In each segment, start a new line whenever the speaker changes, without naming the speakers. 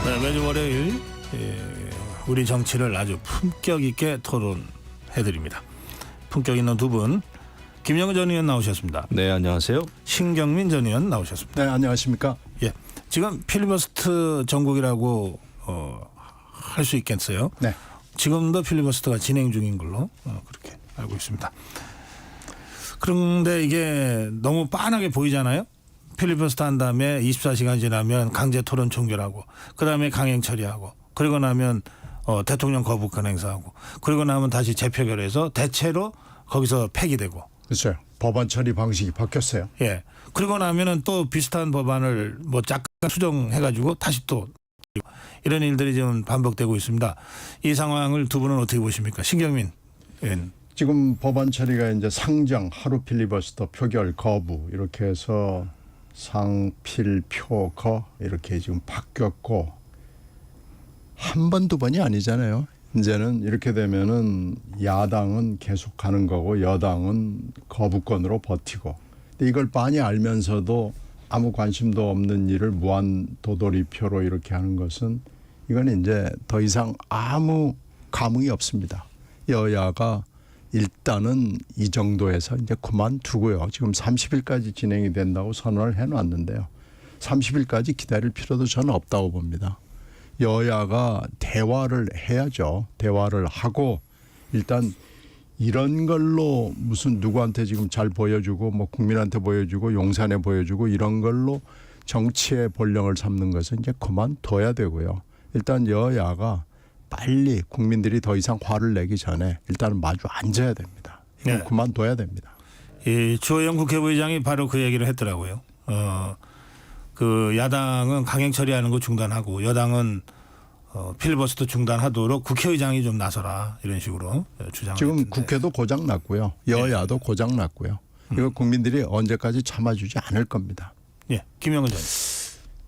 네, 매주 월요일 우리 정치를 아주 품격 있게 토론해드립니다. 품격 있는 두 분, 김영우 전 의원 나오셨습니다.
네, 안녕하세요.
신경민 전 의원 나오셨습니다.
네, 안녕하십니까.
예, 지금 필리버스터 전국이라고 할 수 있겠어요.
네.
지금도 필리버스터가 진행 중인 걸로 그렇게 알고 있습니다. 그런데 이게 너무 빤하게 보이잖아요. 필리버스터 한 다음에 24시간 지나면 강제 토론 종결하고, 그다음에 강행 처리하고, 그리고 나면 대통령 거부권 행사하고, 그리고 나면 다시 재표결해서 대체로 거기서 폐기되고.
그렇죠. 법안 처리 방식이 바뀌었어요.
예. 그리고 나면은 또 비슷한 법안을 뭐 약간 수정해가지고 다시 또 이런 일들이 지금 반복되고 있습니다. 이 상황을 두 분은 어떻게 보십니까? 신경민 의원.
지금 법안 처리가 이제 상정, 하루 필리버스터, 표결, 거부 이렇게 해서 상필표거 이렇게 지금 바뀌었고, 한 번, 두 번이 아니잖아요. 이제는 이렇게 되면은 야당은 계속 가는 거고 여당은 거부권으로 버티고. 근데 이걸 빤히 알면서도 아무 관심도 없는 일을 무한 도돌이표로 이렇게 하는 것은, 이건 이제 더 이상 아무 감흥이 없습니다. 여야가 일단은 이 정도에서 이제 그만두고요. 지금 30일까지 진행이 된다고 선언을 해놨는데요. 30일까지 기다릴 필요도 저는 없다고 봅니다. 여야가 대화를 해야죠. 대화를 하고 일단 이런 걸로 무슨 누구한테 지금 잘 보여주고 뭐 국민한테 보여주고 용산에 보여주고 이런 걸로 정치의 본령을 삼는 것은 이제 그만둬야 되고요. 일단 여야가 빨리 국민들이 더 이상 화를 내기 전에 일단은 마주 앉아야 됩니다. 이건
네.
그만둬야 됩니다.
이 주호영 국회부의장이 바로 그 얘기를 했더라고요. 그 야당은 강행 처리하는 거 중단하고 여당은 필리버스터 중단하도록 국회의장이 좀 나서라, 이런 식으로 주장을
지금
했던데.
국회도 고장 났고요. 여야도 고장 났고요. 이거 국민들이 언제까지 참아주지 않을 겁니다.
예, 김영우 전.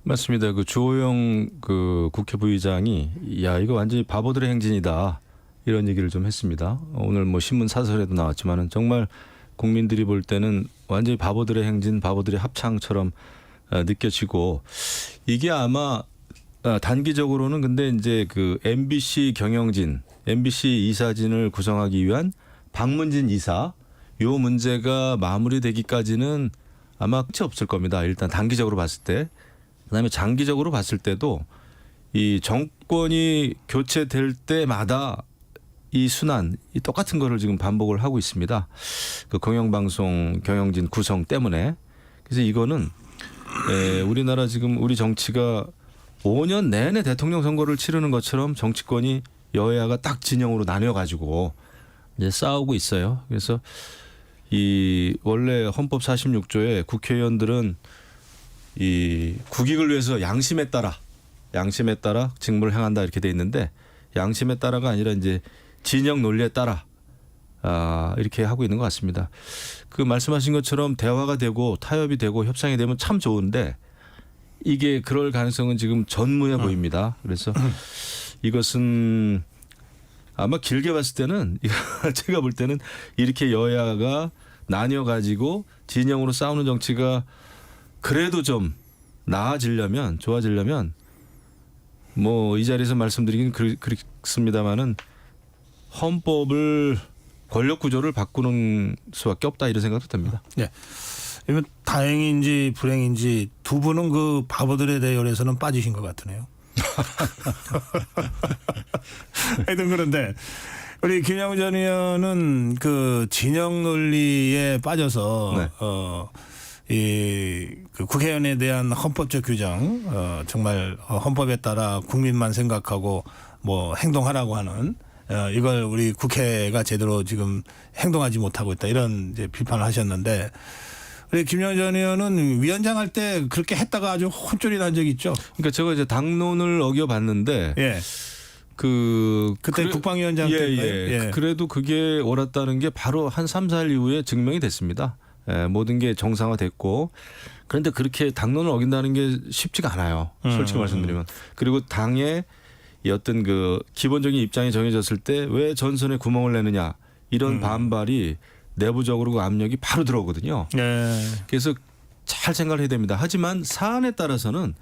맞습니다. 그 주호영 그 국회부의장이 야 이거 완전히 바보들의 행진이다 이런 얘기를 좀 했습니다. 오늘 뭐 신문 사설에도 나왔지만은 정말 국민들이 볼 때는 완전히 바보들의 행진, 바보들의 합창처럼 느껴지고, 이게 아마 단기적으로는 근데 이제 그 MBC 경영진, MBC 이사진을 구성하기 위한 박문진 이사 요 문제가 마무리되기까지는 아마 끝이 없을 겁니다. 일단 단기적으로 봤을 때. 그다음에 장기적으로 봤을 때도 이 정권이 교체될 때마다 이 순환, 이 똑같은 거를 지금 반복을 하고 있습니다. 그 공영방송 경영진 구성 때문에. 그래서 이거는 우리나라 지금 우리 정치가 5년 내내 대통령 선거를 치르는 것처럼 정치권이 여야가 딱 진영으로 나뉘어가지고 이제 싸우고 있어요. 그래서 이 원래 헌법 46조에 국회의원들은 이 국익을 위해서 양심에 따라 직무를 행한다 이렇게 돼 있는데, 양심에 따라가 아니라 이제 진영 논리에 따라 이렇게 하고 있는 것 같습니다. 그 말씀하신 것처럼 대화가 되고 타협이 되고 협상이 되면 참 좋은데 이게 그럴 가능성은 지금 전무해 보입니다. 그래서 이것은 아마 길게 봤을 때는 제가 볼 때는 이렇게 여야가 나뉘어 가지고 진영으로 싸우는 정치가 그래도 좀 나아지려면, 좋아지려면 뭐 이 자리에서 말씀드리긴 그렇습니다만은 헌법을, 권력 구조를 바꾸는 수밖에 없다 이런 생각도 듭니다.
네. 이건 다행인지 불행인지 두 분은 그 바보들의 대열에서는 빠지신 것 같으네요. 하여튼 그런데 우리 김영우 전 의원은 그 진영 논리에 빠져서 네. 그 국회의원에 대한 헌법적 규정, 정말 헌법에 따라 국민만 생각하고 뭐 행동하라고 하는 이걸 우리 국회가 제대로 지금 행동하지 못하고 있다, 이런 이제 비판을 하셨는데, 우리 김영우 전 의원은 위원장 할 때 그렇게 했다가 아주 혼쭐이 난 적이 있죠.
그러니까 제가 이제 당론을 어겨봤는데
예. 그때 국방위원장 때인가요? 예.
그래도 그게 옳았다는 게 바로 한 3, 4일 이후에 증명이 됐습니다. 모든 게 정상화됐고, 그런데 그렇게 당론을 어긴다는 게 쉽지가 않아요. 솔직히 말씀드리면. 그리고 당의 이 어떤 그 기본적인 입장이 정해졌을 때 왜 전선에 구멍을 내느냐, 이런 반발이 내부적으로 그 압력이 바로 들어오거든요.
예.
그래서 잘 생각을 해야 됩니다. 하지만 사안에 따라서는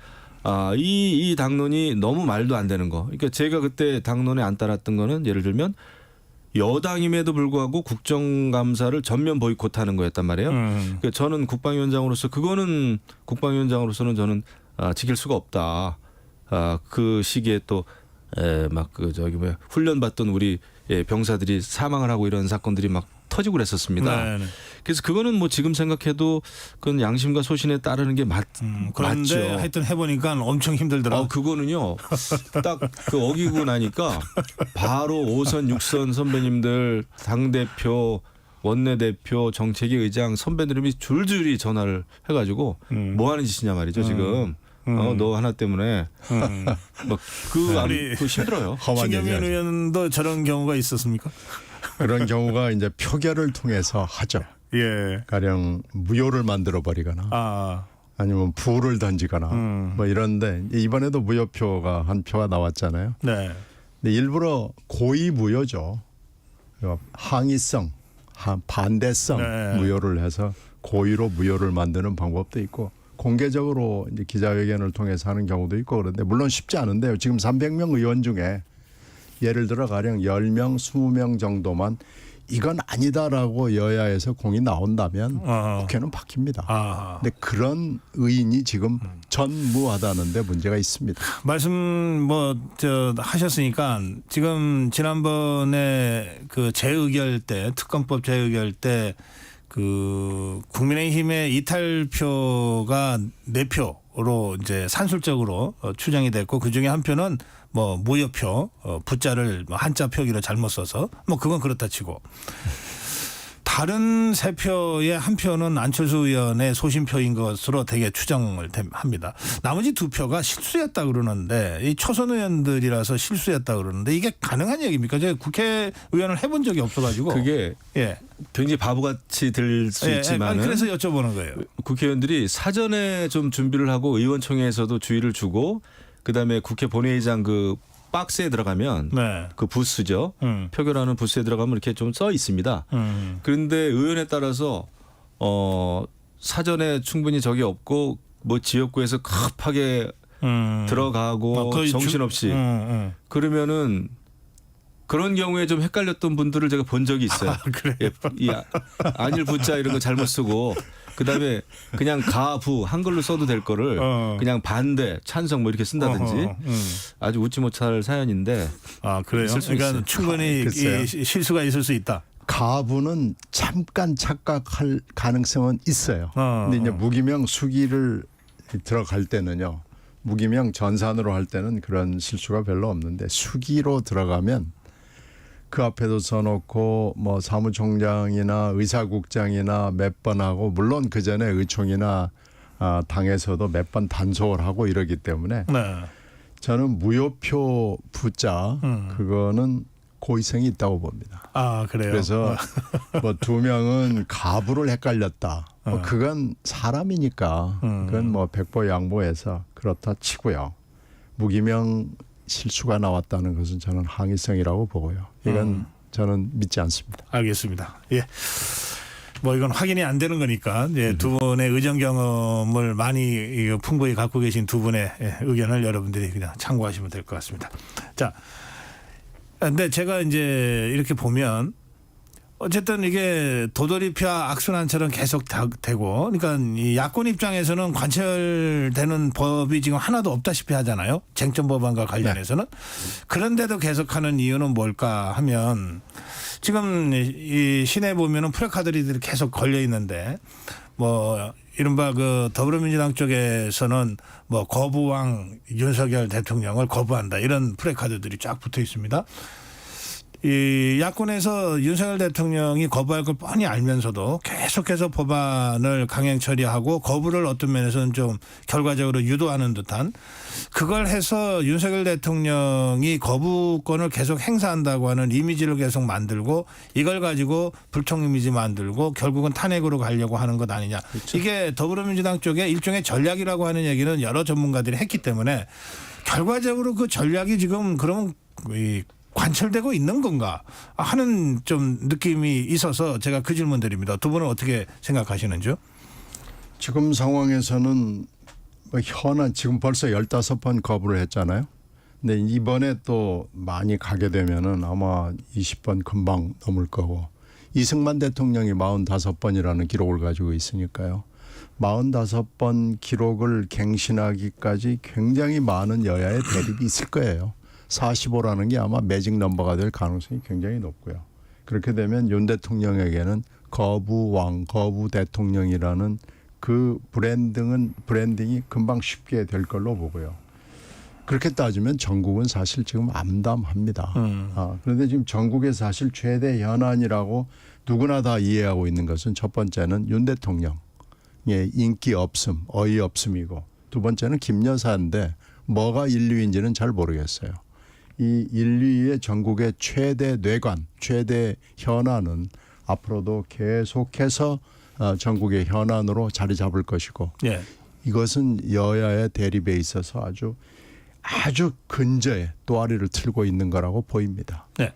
이 당론이 너무 말도 안 되는 거. 그러니까 제가 그때 당론에 안 따랐던 거는 예를 들면 여당임에도 불구하고 국정감사를 전면 보이콧하는 거였단 말이에요. 그러니까 저는 국방위원장으로서는 저는 지킬 수가 없다. 그 시기에 또 막 그 저기 뭐 훈련 받던 우리 병사들이 사망을 하고 이런 사건들이 막 터지고 그랬었습니다.
네, 네.
그래서 그거는 뭐 지금 생각해도 그건 양심과 소신에 따르는 게
그런데
맞죠.
하여튼 해보니까 엄청 힘들더라고요.
그거는요. 딱 그 어기고 나니까 바로 5선, 6선 선배님들, 당대표, 원내대표, 정책위 의장 선배들이 줄줄이 전화를 해가지고 뭐 하는 짓이냐 말이죠 지금. 너 하나 때문에 그 힘들어요.
험한
신경민
얘기하죠.
의원도 저런 경우가 있었습니까?
그런 경우가 이제 표결을 통해서 하죠.
예.
가령 무효를 만들어 버리거나 아니면 부를 던지거나 뭐 이런데 이번에도 무효표가 한 표가 나왔잖아요.
네.
근데 일부러 고의 무효죠. 항의성, 반대성
네.
무효를 해서 고의로 무효를 만드는 방법도 있고 공개적으로 이제 기자회견을 통해서 하는 경우도 있고 그런데 물론 쉽지 않은데요. 지금 300명 의원 중에 예를 들어 가령 10명, 20명 정도만 이건 아니다라고 여야에서 공이 나온다면 국회는 바뀝니다. 근데 그런 의인이 지금 전무하다는데 문제가 있습니다.
말씀 하셨으니까 지금 지난번에 그 재의결 때 특검법 재의결 때 그 국민의힘의 이탈표가 4표로 이제 산술적으로 추정이 됐고 그 중에 한 표는 뭐 무효표, 부자를 한자 표기로 잘못 써서 뭐 그건 그렇다 치고 다른 3표의 한 표는 안철수 의원의 소신표인 것으로 되게 추정을 합니다. 나머지 2표가 실수였다 그러는데 이 초선 의원들이라서 실수였다 그러는데 이게 가능한 얘기입니까? 제가 국회의원을 해본 적이 없어가지고
그게 굉장히 바보같이 들릴 수 있지만
그래서 여쭤보는 거예요.
국회의원들이 사전에 좀 준비를 하고 의원총회에서도 주의를 주고 그다음에 국회 본회의장 그 박스에 들어가면 그 부스죠. 표결하는 부스에 들어가면 이렇게 좀 써 있습니다. 그런데 의원에 따라서 사전에 충분히 적이 없고 뭐 지역구에서 급하게 들어가고 정신없이 그러면은 그런 경우에 좀 헷갈렸던 분들을 제가 본 적이 있어요.
그래요?
안일 부자 이런 거 잘못 쓰고 그다음에 그냥 가부 한글로 써도 될 거를 그냥 반대 찬성 뭐 이렇게 쓴다든지 아주 웃지 못할 사연인데
그래요? 그러니까 충분히 이 실수가 있을 수 있다.
가부는 잠깐 착각할 가능성은 있어요. 근데 이제 무기명 수기를 들어갈 때는요. 무기명 전산으로 할 때는 그런 실수가 별로 없는데 수기로 들어가면 그 앞에도 써놓고 뭐 사무총장이나 의사국장이나 몇 번 하고 물론 그 전에 의총이나 당에서도 몇 번 단속을 하고 이러기 때문에 저는 무효표 부자 그거는 고의성이 있다고 봅니다.
그래요?
그래서 뭐 2명은 가부를 헷갈렸다. 뭐 그건 사람이니까 그건 뭐 백보양보해서 그렇다 치고요. 무기명 실수가 나왔다는 것은 저는 항의성이라고 보고요. 이건 저는 믿지 않습니다.
알겠습니다. 예. 뭐 이건 확인이 안 되는 거니까 두 분의 의정 경험을 많이 풍부히 갖고 계신 두 분의 의견을 여러분들이 그냥 참고하시면 될 것 같습니다. 자, 근데 제가 이제 이렇게 보면 어쨌든 이게 도돌이표와 악순환처럼 계속 되고 그러니까 이 야권 입장에서는 관철되는 법이 지금 하나도 없다시피 하잖아요. 쟁점 법안과 관련해서는. 그런데도 계속하는 이유는 뭘까 하면 지금 이 시내 보면은 프래카드들이 계속 걸려 있는데 뭐 이른바 그 더불어민주당 쪽에서는 뭐 거부왕 윤석열 대통령을 거부한다 이런 프래카드들이 쫙 붙어 있습니다. 이 야권에서 윤석열 대통령이 거부할 걸 뻔히 알면서도 계속해서 법안을 강행 처리하고 거부를 어떤 면에서는 좀 결과적으로 유도하는 듯한 그걸 해서 윤석열 대통령이 거부권을 계속 행사한다고 하는 이미지를 계속 만들고 이걸 가지고 불통 이미지 만들고 결국은 탄핵으로 가려고 하는 것 아니냐. 그렇죠. 이게 더불어민주당 쪽에 일종의 전략이라고 하는 얘기는 여러 전문가들이 했기 때문에 결과적으로 그 전략이 지금 그러면 관철되고 있는 건가 하는 좀 느낌이 있어서 제가 그 질문 드립니다. 두 분은 어떻게 생각하시는지요?
지금 상황에서는 현안 지금 벌써 15번 거부를 했잖아요. 근데 이번에 또 많이 가게 되면은 아마 20번 금방 넘을 거고 이승만 대통령이 45번이라는 기록을 가지고 있으니까요. 45번 기록을 갱신하기까지 굉장히 많은 여야의 대립이 있을 거예요. 45라는 게 아마 매직 넘버가 될 가능성이 굉장히 높고요. 그렇게 되면 윤 대통령에게는 거부왕, 거부 대통령이라는 그 브랜딩이 금방 쉽게 될 걸로 보고요. 그렇게 따지면 전국은 사실 지금 암담합니다. 그런데 지금 전국의 사실 최대 현안이라고 누구나 다 이해하고 있는 것은 첫 번째는 윤 대통령의 인기 없음, 어이없음이고 두 번째는 김 여사인데 뭐가 1, 2위인지는 잘 모르겠어요. 이 1, 2위의 전국의 최대 뇌관, 최대 현안은 앞으로도 계속해서 전국의 현안으로 자리 잡을 것이고
예.
이것은 여야의 대립에 있어서 아주 근저에 또아리를 틀고 있는 거라고 보입니다.
네.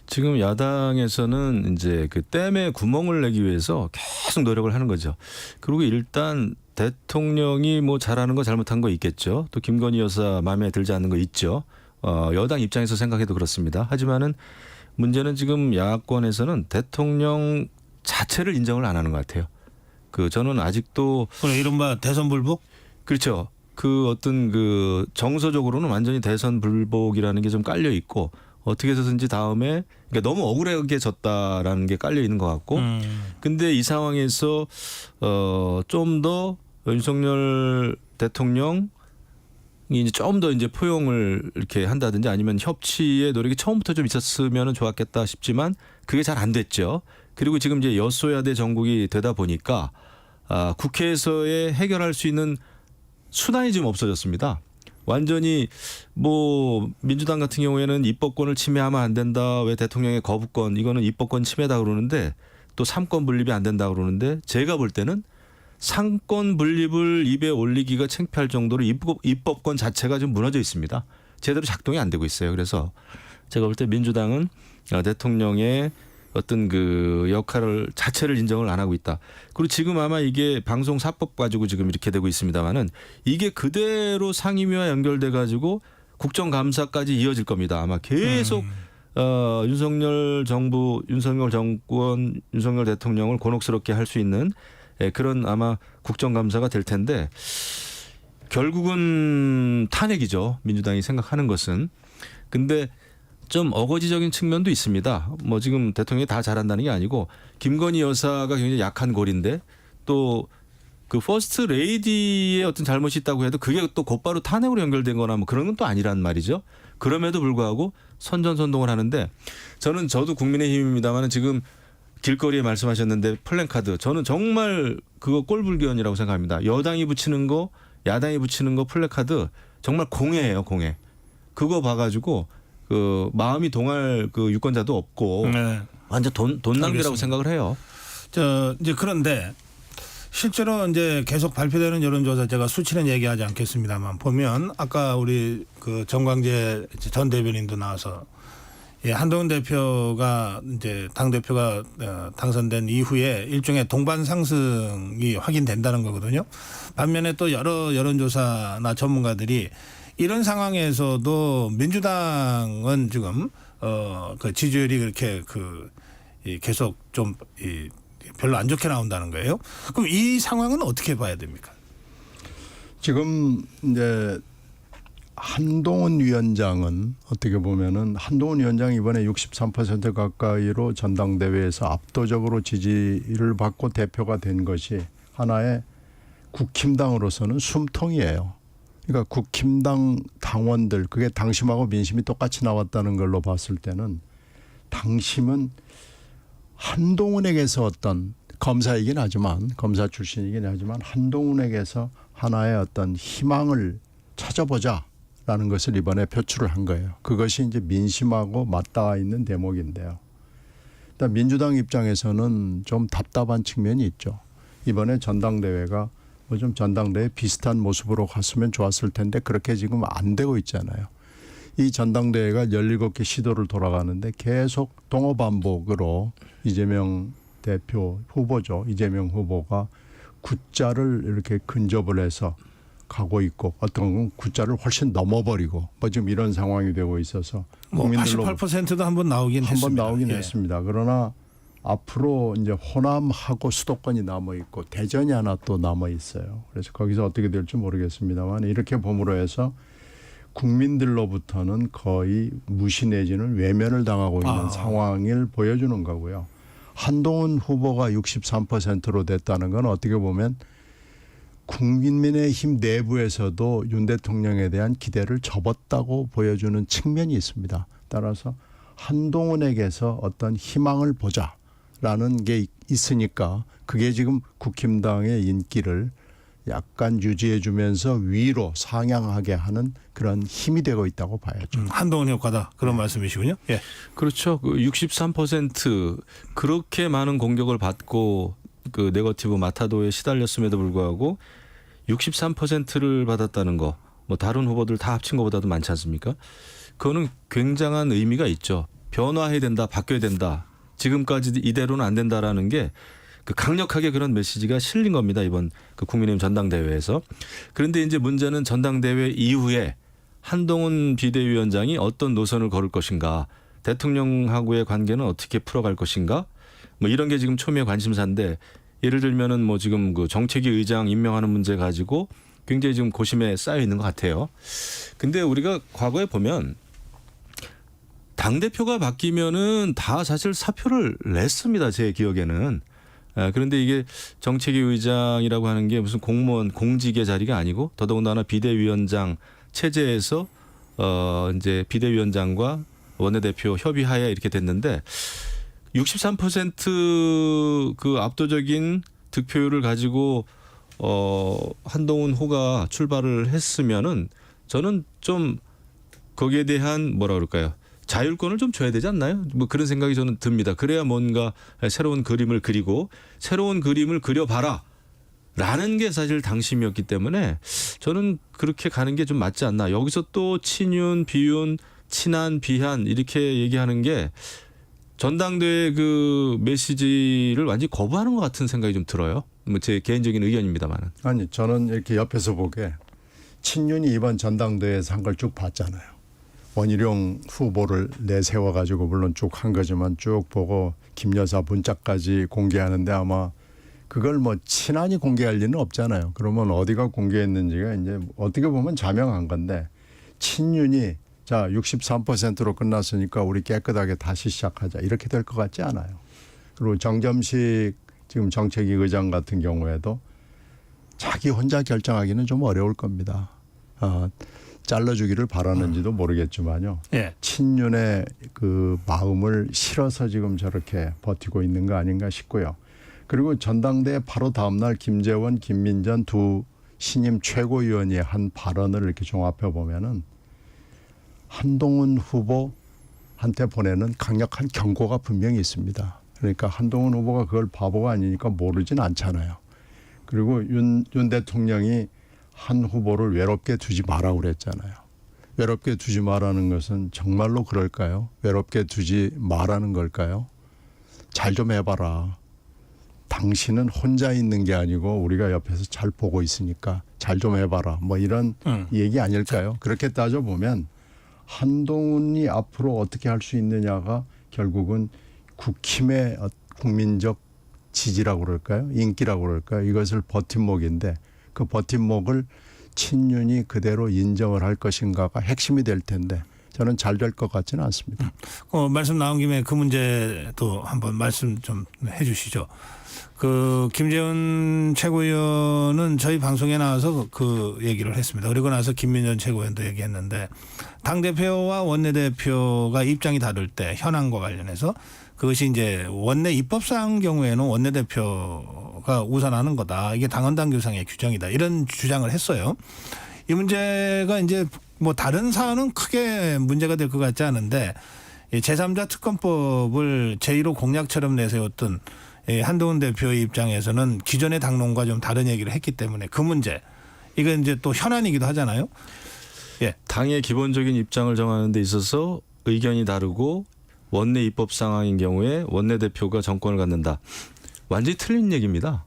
지금 야당에서는 이제 그 댐에 구멍을 내기 위해서 계속 노력을 하는 거죠. 그리고 일단 대통령이 뭐 잘하는 거 잘못한 거 있겠죠. 또 김건희 여사 마음에 들지 않는 거 있죠. 여당 입장에서 생각해도 그렇습니다. 하지만은 문제는 지금 야권에서는 대통령 자체를 인정을 안 하는 것 같아요. 저는 아직도
이른바 대선 불복?
그렇죠. 그 어떤 그 정서적으로는 완전히 대선 불복이라는 게 좀 깔려 있고 어떻게 해서든지 다음에 그러니까 너무 억울하게 졌다라는 게 깔려 있는 것 같고 근데 이 상황에서 좀 더 윤석열 대통령이 이제 좀 더 이제 포용을 이렇게 한다든지 아니면 협치의 노력이 처음부터 좀 있었으면 좋았겠다 싶지만 그게 잘 안 됐죠. 그리고 지금 이제 여소야대 정국이 되다 보니까 국회에서의 해결할 수 있는 수단이 지금 없어졌습니다. 완전히 뭐 민주당 같은 경우에는 입법권을 침해하면 안 된다. 왜 대통령의 거부권 이거는 입법권 침해다 그러는데 또 삼권 분립이 안 된다 그러는데 제가 볼 때는 상권 분립을 입에 올리기가 창피할 정도로 입법권 자체가 좀 무너져 있습니다. 제대로 작동이 안 되고 있어요. 그래서 제가 볼 때 민주당은 대통령의 어떤 그 역할을 자체를 인정을 안 하고 있다. 그리고 지금 아마 이게 방송사법 가지고 지금 이렇게 되고 있습니다만은 이게 그대로 상임위와 연결돼 가지고 국정감사까지 이어질 겁니다. 아마 계속 윤석열 정부, 윤석열 정권, 윤석열 대통령을 곤혹스럽게 할 수 있는 그런 아마 국정감사가 될 텐데 결국은 탄핵이죠. 민주당이 생각하는 것은. 근데 좀 어거지적인 측면도 있습니다. 뭐 지금 대통령이 다 잘한다는 게 아니고 김건희 여사가 굉장히 약한 골인데 또 그 퍼스트 레이디의 어떤 잘못이 있다고 해도 그게 또 곧바로 탄핵으로 연결된 거나 뭐 그런 건 또 아니란 말이죠. 그럼에도 불구하고 선전선동을 하는데 저도 국민의힘입니다만 지금 길거리에 말씀하셨는데 플랜카드 저는 정말 그거 꼴불견이라고 생각합니다. 여당이 붙이는 거 야당이 붙이는 거 플랜카드 정말 공해예요. 공해. 그거 봐가지고 그 마음이 동할 그 유권자도 없고
네.
완전 돈 낭비라고 생각을 해요.
이제 그런데 실제로 이제 계속 발표되는 여론조사 제가 수치는 얘기하지 않겠습니다만 보면 아까 우리 그 정광재 전 대변인도 나와서 한동훈 대표가 이제 당 대표가 당선된 이후에 일종의 동반 상승이 확인된다는 거거든요. 반면에 또 여러 여론조사나 전문가들이 이런 상황에서도 민주당은 지금 그 지지율이 그렇게 계속 좀 별로 안 좋게 나온다는 거예요. 그럼 이 상황은 어떻게 봐야 됩니까?
지금 이제 한동훈 위원장은 어떻게 보면은 한동훈 위원장이 이번에 63% 가까이로 전당대회에서 압도적으로 지지를 받고 대표가 된 것이 하나의 국힘당으로서는 숨통이에요. 그러니까 국힘당 당원들 그게 당심하고 민심이 똑같이 나왔다는 걸로 봤을 때는 당심은 한동훈에게서 어떤 검사이긴 하지만 검사 출신이긴 하지만 한동훈에게서 하나의 어떤 희망을 찾아보자라는 것을 이번에 표출을 한 거예요. 그것이 이제 민심하고 맞닿아 있는 대목인데요. 일단 민주당 입장에서는 좀 답답한 측면이 있죠. 이번에 전당대회가 뭐 좀 전당대회 비슷한 모습으로 갔으면 좋았을 텐데 그렇게 지금 안 되고 있잖아요. 이 전당대회가 17개 시도를 돌아가는데 계속 동어반복으로 이재명 대표 후보죠. 이재명 후보가 굿자를 이렇게 근접을 해서 가고 있고 어떤 건 굿자를 훨씬 넘어버리고 뭐 지금 이런 상황이 되고 있어서
뭐
국민들로
88%도 한번 나오긴
한번
했습니다.
나오긴
예.
했습니다. 그러나 앞으로 이제 호남하고 수도권이 남아 있고 대전이 하나 또 남아 있어요. 그래서 거기서 어떻게 될지 모르겠습니다만 이렇게 봄으로 해서 국민들로부터는 거의 무시 내지는 외면을 당하고 있는 상황을 보여주는 거고요. 한동훈 후보가 63%로 됐다는 건 어떻게 보면 국민의힘 내부에서도 윤 대통령에 대한 기대를 접었다고 보여주는 측면이 있습니다. 따라서 한동훈에게서 어떤 희망을 보자라는 게 있으니까 그게 지금 국힘당의 인기를 약간 유지해 주면서 위로 상향하게 하는 그런 힘이 되고 있다고 봐야죠.
한동훈 효과다. 그런 말씀이시군요. 예.
그렇죠. 그 63% 그렇게 많은 공격을 받고 그 네거티브 마타도에 시달렸음에도 불구하고 63%를 받았다는 거, 뭐 다른 후보들 다 합친 것보다도 많지 않습니까? 그거는 굉장한 의미가 있죠. 변화해야 된다, 바뀌어야 된다. 지금까지 이대로는 안 된다라는 게 그 강력하게 그런 메시지가 실린 겁니다. 이번 그 국민의힘 전당대회에서. 그런데 이제 문제는 전당대회 이후에 한동훈 비대위원장이 어떤 노선을 걸을 것인가, 대통령하고의 관계는 어떻게 풀어갈 것인가, 뭐 이런 게 지금 초미의 관심사인데 예를 들면은 뭐 지금 그 정책위 의장 임명하는 문제 가지고 굉장히 지금 고심에 쌓여 있는 것 같아요. 근데 우리가 과거에 보면 당대표가 바뀌면은 다 사실 사표를 냈습니다. 제 기억에는. 그런데 이게 정책위 의장이라고 하는 게 무슨 공무원 공직의 자리가 아니고 더더군다나 비대위원장 체제에서 이제 비대위원장과 원내대표 협의하에 이렇게 됐는데 63%그 압도적인 득표율을 가지고 한동훈 호가 출발을 했으면은 저는 좀 거기에 대한 뭐라 그럴까요? 자율권을 좀 줘야 되지 않나요? 뭐 그런 생각이 저는 듭니다. 그래야 뭔가 새로운 그림을 그리고 새로운 그림을 그려봐라. 라는 게 사실 당심이었기 때문에 저는 그렇게 가는 게 좀 맞지 않나. 여기서 또 친윤, 비윤, 친한, 비한 이렇게 얘기하는 게 전당대회 그 메시지를 완전히 거부하는 것 같은 생각이 좀 들어요. 뭐 제 개인적인 의견입니다만은.
아니 저는 이렇게 옆에서 보게 친윤이 이번 전당대회에서 한 걸 쭉 봤잖아요. 원희룡 후보를 내세워 가지고 물론 쭉 한 거지만 쭉 보고 김 여사 문자까지 공개하는데 아마 그걸 뭐 친한이 공개할 리는 없잖아요. 그러면 어디가 공개했는지가 이제 어떻게 보면 자명한 건데 친윤이 자 63%로 끝났으니까 우리 깨끗하게 다시 시작하자 이렇게 될 것 같지 않아요. 그리고 정점식 지금 정책위 의장 같은 경우에도 자기 혼자 결정하기는 좀 어려울 겁니다. 잘라주기를 바라는지도 모르겠지만요.
예.
친윤의 그 마음을 실어서 지금 저렇게 버티고 있는 거 아닌가 싶고요. 그리고 전당대회 바로 다음 날 김재원, 김민전 두 신임 최고위원이 한 발언을 이렇게 종합해 보면은 한동훈 후보한테 보내는 강력한 경고가 분명히 있습니다. 그러니까 한동훈 후보가 그걸 바보가 아니니까 모르진 않잖아요. 그리고 윤 대통령이 한 후보를 외롭게 두지 마라고 그랬잖아요. 외롭게 두지 마라는 것은 정말로 그럴까요? 외롭게 두지 마라는 걸까요? 잘 좀 해봐라. 당신은 혼자 있는 게 아니고 우리가 옆에서 잘 보고 있으니까 잘 좀 해봐라. 뭐 이런 얘기 아닐까요? 그렇게 따져보면 한동훈이 앞으로 어떻게 할 수 있느냐가 결국은 국힘의 국민적 지지라고 그럴까요? 인기라고 그럴까요? 이것을 버팀목인데 그 버팀목을 친윤이 그대로 인정을 할 것인가가 핵심이 될 텐데 저는 잘 될 것 같지는 않습니다.
말씀 나온 김에 그 문제도 한번 말씀 좀 해주시죠. 그 김재원 최고위원은 저희 방송에 나와서 그 얘기를 했습니다. 그리고 나서 김민전 최고위원도 얘기했는데 당대표와 원내대표가 입장이 다를 때 현안과 관련해서 그것이 이제 원내 입법상 경우에는 원내대표가 우선하는 거다. 이게 당헌당규상의 규정이다. 이런 주장을 했어요. 이 문제가 이제 뭐 다른 사안은 크게 문제가 될 것 같지 않은데 제3자 특검법을 제1호 공약처럼 내세웠던 한동훈 대표의 입장에서는 기존의 당론과 좀 다른 얘기를 했기 때문에 그 문제 이건 이제 또 현안이기도 하잖아요. 예.
당의 기본적인 입장을 정하는 데 있어서 의견이 다르고 원내 입법 상황인 경우에 원내대표가 정권을 갖는다. 완전히 틀린 얘기입니다.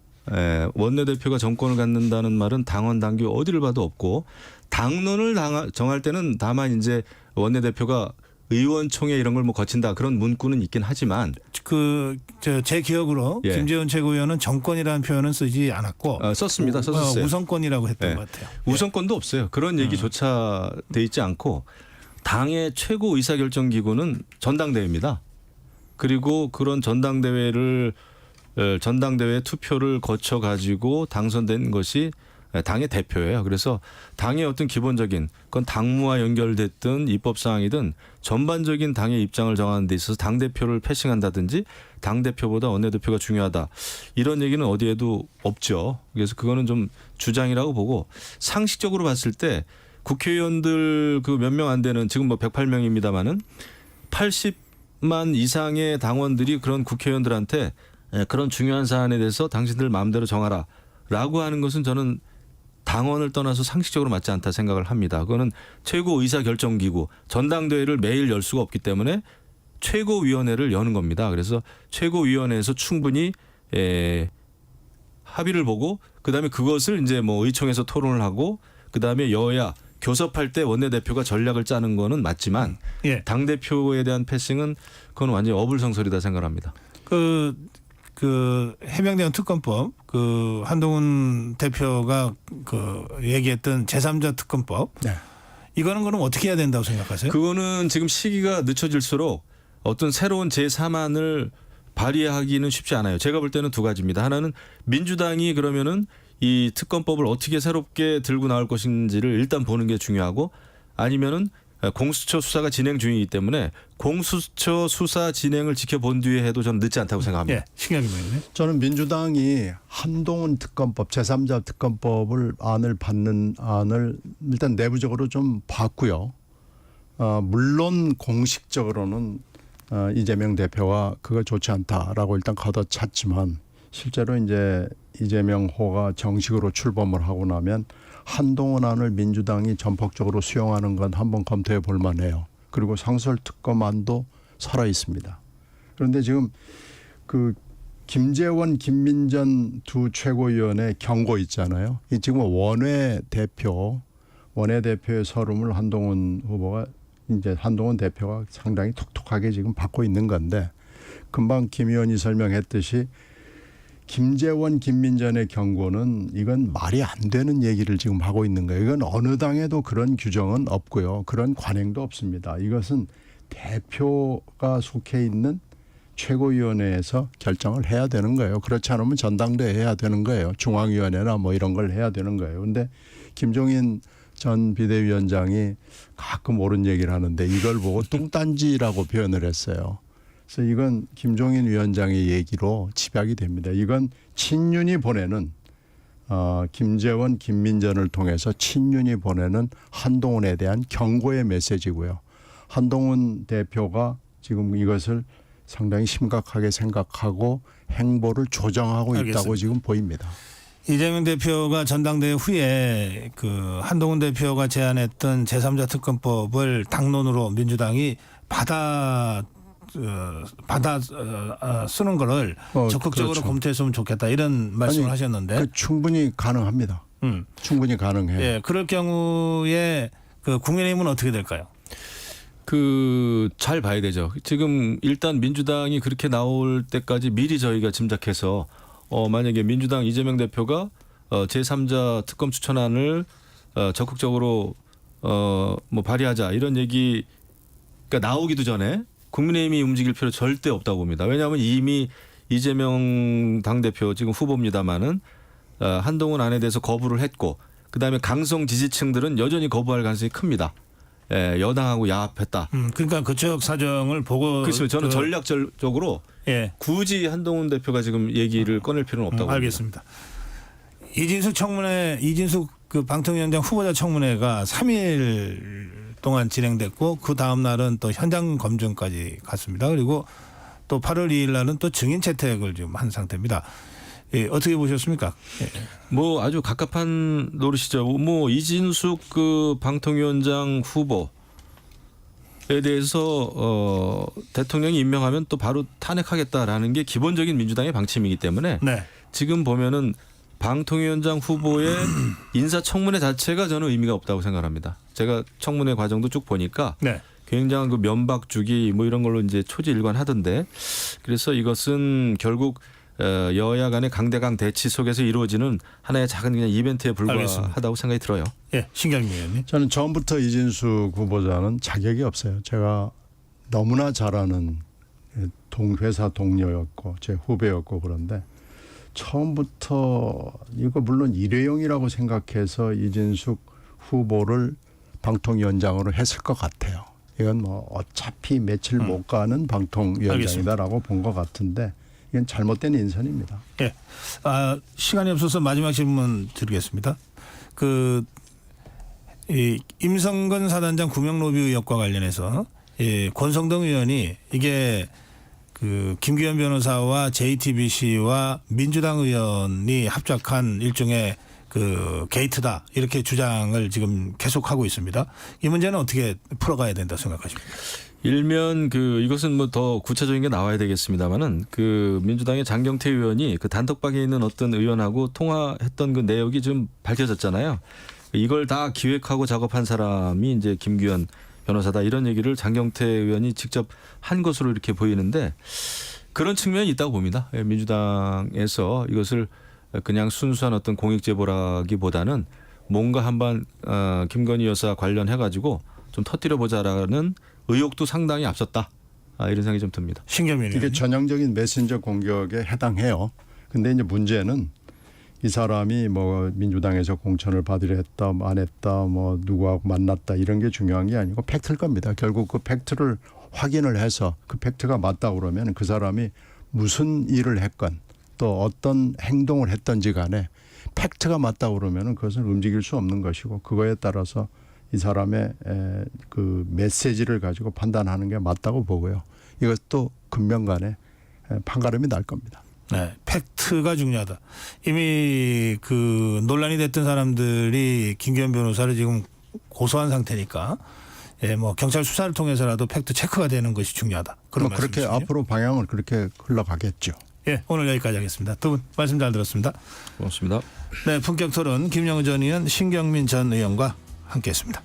원내대표가 정권을 갖는다는 말은 당원 당규 어디를 봐도 없고 당론을 정할 때는 다만 이제 원내대표가 의원총회 이런 걸 뭐 거친다 그런 문구는 있긴 하지만
제 기억으로
예.
김재원 최고위원은 정권이라는 표현은 쓰지 않았고
썼습니다. 썼었어요.
우선권이라고 했던
예.
것 같아요.
우선권도 없어요. 그런 얘기조차 돼 있지 않고 당의 최고 의사결정 기구는 전당대회입니다. 그리고 그런 전당대회 투표를 거쳐 가지고 당선된 것이 당의 대표예요. 그래서 당의 어떤 기본적인 그건 당무와 연결됐든 입법 사항이든 전반적인 당의 입장을 정하는 데 있어서 당 대표를 패싱한다든지 당 대표보다 원내대표가 중요하다 이런 얘기는 어디에도 없죠. 그래서 그거는 좀 주장이라고 보고 상식적으로 봤을 때 국회의원들 그 몇 명 안 되는 지금 뭐 108명입니다만은 80만 이상의 당원들이 그런 국회의원들한테 그런 중요한 사안에 대해서 당신들 마음대로 정하라라고 하는 것은 저는 당원을 떠나서 상식적으로 맞지 않다 생각을 합니다. 그거는 최고 의사결정기구 전당대회를 매일 열 수가 없기 때문에 최고위원회를 여는 겁니다. 그래서 최고위원회에서 충분히 합의를 보고 그다음에 그것을 이제 뭐 의총에서 토론을 하고 그다음에 여야 교섭할 때 원내대표가 전략을 짜는 거는 맞지만
예.
당대표에 대한 패싱은 그건 완전히 어불성설이다 생각합니다.
해병대원 특검법 한동훈 대표가 얘기했던 제3자 특검법
네.
이거는 그럼 어떻게 해야 된다고 생각하세요?
그거는 지금 시기가 늦춰질수록 어떤 새로운 제3안을 발의하기는 쉽지 않아요. 제가 볼 때는 두 가지입니다. 하나는 민주당이 그러면은 이 특검법을 어떻게 새롭게 들고 나올 것인지를 일단 보는 게 중요하고 아니면은 공수처 수사가 진행 중이기 때문에 공수처 수사 진행을 지켜본 뒤에 해도 저는 늦지 않다고 생각합니다.
예, 신경이 모이네.
저는 민주당이 한동훈 특검법 제3자 특검법을 받는 안을 일단 내부적으로 좀 봤고요. 물론 공식적으로는 이재명 대표가 그거 좋지 않다라고 일단 걷어찼지만 실제로 이제 이재명 호가 정식으로 출범을 하고 나면 한동훈 안을 민주당이 전폭적으로 수용하는 건 한번 검토해 볼 만해요. 그리고 상설특검안도 살아 있습니다. 그런데 지금 김재원, 김민전 두 최고위원의 경고 있잖아요. 이 지금 원내대표의 서름을 한동훈 후보가 이제 한동훈 대표가 상당히 톡톡하게 지금 받고 있는 건데 금방 김 의원이 설명했듯이 김재원, 김민전의 경고는 이건 말이 안 되는 얘기를 지금 하고 있는 거예요. 이건 어느 당에도 그런 규정은 없고요. 그런 관행도 없습니다. 이것은 대표가 속해 있는 최고위원회에서 결정을 해야 되는 거예요. 그렇지 않으면 전당대회 해야 되는 거예요. 중앙위원회나 뭐 이런 걸 해야 되는 거예요. 그런데 김종인 전 비대위원장이 가끔 옳은 얘기를 하는데 이걸 보고 뚱딴지라고 표현을 했어요. 그래서 이건 김종인 위원장의 얘기로 집약이 됩니다. 이건 친윤이 보내는 김재원, 김민전을 통해서 친윤이 보내는 한동훈에 대한 경고의 메시지고요. 한동훈 대표가 지금 이것을 상당히 심각하게 생각하고 행보를 조정하고
알겠습니다.
있다고 지금 보입니다.
이재명 대표가 전당대회 후에 한동훈 대표가 제안했던 제3자 특검법을 당론으로 민주당이 받아 쓰는 거를 적극적으로
그렇죠.
검토했으면 좋겠다 이런 말씀을 하셨는데
충분히 가능합니다. 충분히 가능해요.
예, 그럴 경우에 국민의힘은 어떻게 될까요?
잘 봐야 되죠. 지금 일단 민주당이 그렇게 나올 때까지 미리 저희가 짐작해서 만약에 민주당 이재명 대표가 제3자 특검 추천안을 적극적으로 뭐 발의하자 이런 얘기가 나오기도 전에 국민의힘이 움직일 필요 절대 없다고 봅니다. 왜냐하면 이미 이재명 당대표 지금 후보입니다마는 한동훈 안에 대해서 거부를 했고 그다음에 강성 지지층들은 여전히 거부할 가능성이 큽니다. 여당하고 야합했다.
그러니까 그쪽 사정을 보고
그렇습니다. 저는 전략적으로
예.
굳이 한동훈 대표가 지금 얘기를 꺼낼 필요는 없다고 봅니다.
알겠습니다. 이진숙 방통위원장 후보자 청문회가 3일 동안 진행됐고 그 다음 날은 또 현장 검증까지 갔습니다. 그리고 또 8월 2일 날은 또 증인 채택을 지금 한 상태입니다. 예, 어떻게 보셨습니까? 예.
뭐 아주 갑갑한 노릇이죠. 뭐 이진숙 방통위원장 후보에 대해서 대통령이 임명하면 또 바로 탄핵하겠다라는 게 기본적인 민주당의 방침이기 때문에
네.
지금 보면은 방통위원장 후보의 인사청문회 자체가 저는 의미가 없다고 생각합니다. 제가 청문회 과정도 쭉 보니까
네.
굉장한 그 면박주기 뭐 이런 걸로 이제 초지일관하던데 그래서 이것은 결국 여야 간의 강대강 대치 속에서 이루어지는 하나의 작은 그냥 이벤트에 불과하다고 생각이 들어요.
예, 신경민 의원님.
저는 처음부터 이진숙 후보자는 자격이 없어요. 제가 너무나 잘 아는 회사 동료였고 제 후배였고 그런데 처음부터 이거 물론 일회용이라고 생각해서 이진숙 후보를 방통위원장으로 했을 것 같아요. 이건 뭐 어차피 며칠 못 가는 방통위원장이다라고 본 것 같은데 이건 잘못된 인선입니다.
예. 시간이 없어서 마지막 질문 드리겠습니다. 이 임성근 사단장 구명 로비 의혹과 관련해서 권성동 의원이 이게 그 김규현 변호사와 JTBC와 민주당 의원이 합작한 일종의 그 게이트다 이렇게 주장을 지금 계속하고 있습니다. 이 문제는 어떻게 풀어가야 된다 생각하십니까?
일면 이것은 뭐 더 구체적인 게 나와야 되겠습니다만은 그 민주당의 장경태 의원이 그 단톡방에 있는 어떤 의원하고 통화했던 그 내역이 좀 밝혀졌잖아요. 이걸 다 기획하고 작업한 사람이 이제 김규현 변호사다 이런 얘기를 장경태 의원이 직접 한 것으로 이렇게 보이는데 그런 측면이 있다고 봅니다. 민주당에서 이것을 그냥 순수한 어떤 공익 제보라기보다는 뭔가 한번 김건희 여사 관련해 가지고 좀 터뜨려 보자라는 의혹도 상당히 앞섰다. 이런 생각이 좀 듭니다.
신경민 의원님.
이게 전형적인 메신저 공격에 해당해요. 근데 이제 문제는 이 사람이 뭐 민주당에서 공천을 받으려 했다, 안 했다, 뭐 누구하고 만났다 이런 게 중요한 게 아니고 팩트일 겁니다. 결국 그 팩트를 확인을 해서 그 팩트가 맞다 그러면 그 사람이 무슨 일을 했건 또 어떤 행동을 했던지 간에 팩트가 맞다 그러면 그것은 움직일 수 없는 것이고 그거에 따라서 이 사람의 그 메시지를 가지고 판단하는 게 맞다고 보고요. 이것도 금명간에 판가름이 날 겁니다.
네, 팩트가 중요하다. 이미 그 논란이 됐던 사람들이 김규현 변호사를 지금 고소한 상태니까 뭐 경찰 수사를 통해서라도 팩트 체크가 되는 것이 중요하다. 그런
뭐 그렇게
말씀이시군요.
앞으로 방향을 그렇게 흘러가겠죠.
예, 오늘 여기까지 하겠습니다. 두 분 말씀 잘 들었습니다.
고맙습니다.
네, 품격 토론 김영우 전 의원, 신경민 전 의원과 함께했습니다.